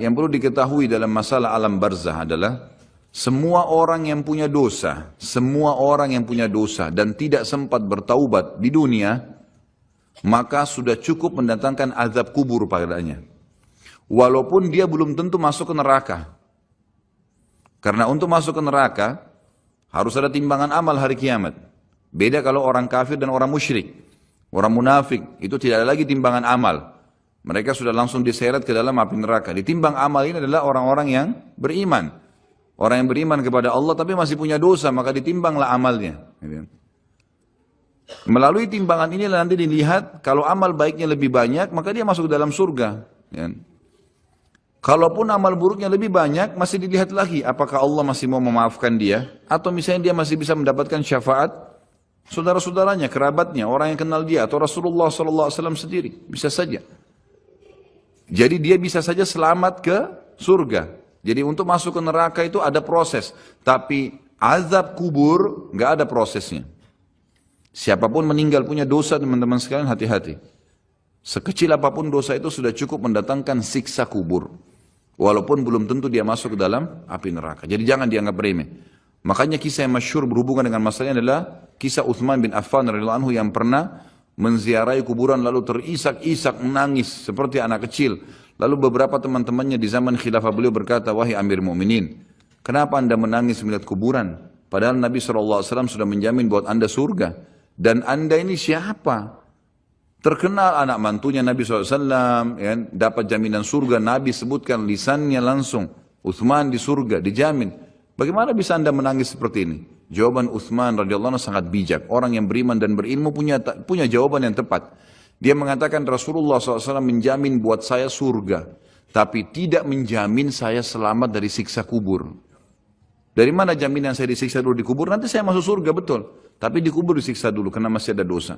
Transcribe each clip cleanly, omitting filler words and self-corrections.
Yang perlu diketahui dalam masalah alam barzah adalah semua orang yang punya dosa, dan tidak sempat bertaubat di dunia, maka sudah cukup mendatangkan azab kubur padanya. Walaupun dia belum tentu masuk ke neraka. Karena untuk masuk ke neraka harus ada timbangan amal hari kiamat. Beda kalau orang kafir dan orang musyrik. Orang munafik itu tidak ada lagi timbangan amal. Mereka sudah langsung diseret ke dalam api neraka. Ditimbang amal ini adalah orang-orang yang beriman. Orang yang beriman kepada Allah tapi masih punya dosa, maka ditimbanglah amalnya. Melalui timbangan inilah nanti dilihat, kalau amal baiknya lebih banyak, maka dia masuk ke dalam surga. Kalaupun amal buruknya lebih banyak, masih dilihat lagi, apakah Allah masih mau memaafkan dia, atau misalnya dia masih bisa mendapatkan syafaat saudara-saudaranya, kerabatnya, orang yang kenal dia, atau Rasulullah SAW sendiri, bisa saja. Jadi dia bisa saja selamat ke surga. Jadi untuk masuk ke neraka itu ada proses. Tapi azab kubur nggak ada prosesnya. Siapapun meninggal punya dosa, teman-teman sekalian, hati-hati. Sekecil apapun dosa itu sudah cukup mendatangkan siksa kubur. Walaupun belum tentu dia masuk ke dalam api neraka. Jadi jangan dianggap remeh. Makanya kisah yang masyhur berhubungan dengan masalahnya adalah kisah Uthman bin Affan radhiyallahu anhu yang pernah menziarahi kuburan lalu terisak-isak menangis seperti anak kecil. Lalu beberapa teman-temannya di zaman khilafah beliau berkata, wahai Amir Mu'minin, kenapa anda menangis melihat kuburan? Padahal Nabi SAW sudah menjamin buat anda surga. Dan anda ini siapa? Terkenal anak mantunya Nabi SAW, ya, dapat jaminan surga. Nabi sebutkan lisannya langsung, Uthman di surga, dijamin. Bagaimana bisa anda menangis seperti ini? Jawaban Uthman radhiyallahu anhu sangat bijak. Orang yang beriman dan berilmu punya jawaban yang tepat. Dia mengatakan Rasulullah SAW menjamin buat saya surga, tapi tidak menjamin saya selamat dari siksa kubur. Dari mana jaminan saya disiksa dulu di kubur? Nanti saya masuk surga, betul. Tapi di kubur disiksa dulu karena masih ada dosa.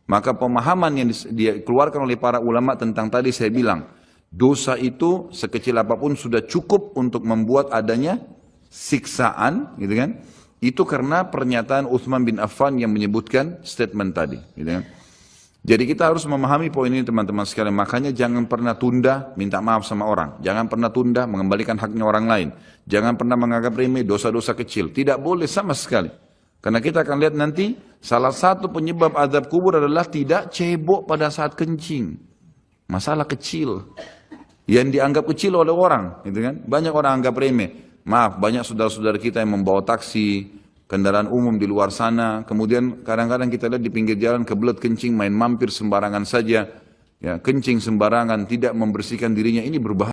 Maka pemahaman yang dikeluarkan oleh para ulama tentang tadi saya bilang, dosa itu sekecil apapun sudah cukup untuk membuat adanya siksaan, gitu kan? Itu karena pernyataan Uthman bin Affan yang menyebutkan statement tadi. Gitu kan? Jadi kita harus memahami poin ini teman-teman sekalian. Makanya jangan pernah tunda minta maaf sama orang. Jangan pernah tunda mengembalikan haknya orang lain. Jangan pernah menganggap remeh dosa-dosa kecil. Tidak boleh sama sekali. Karena kita akan lihat nanti salah satu penyebab azab kubur adalah tidak cebok pada saat kencing. Masalah kecil. Yang dianggap kecil oleh orang. Gitu kan? Banyak orang anggap remeh. Maaf, banyak saudara-saudara kita yang membawa taksi, kendaraan umum di luar sana, kemudian kadang-kadang kita lihat di pinggir jalan kebelet kencing, main mampir sembarangan saja, ya, kencing sembarangan, tidak membersihkan dirinya, ini berbahaya.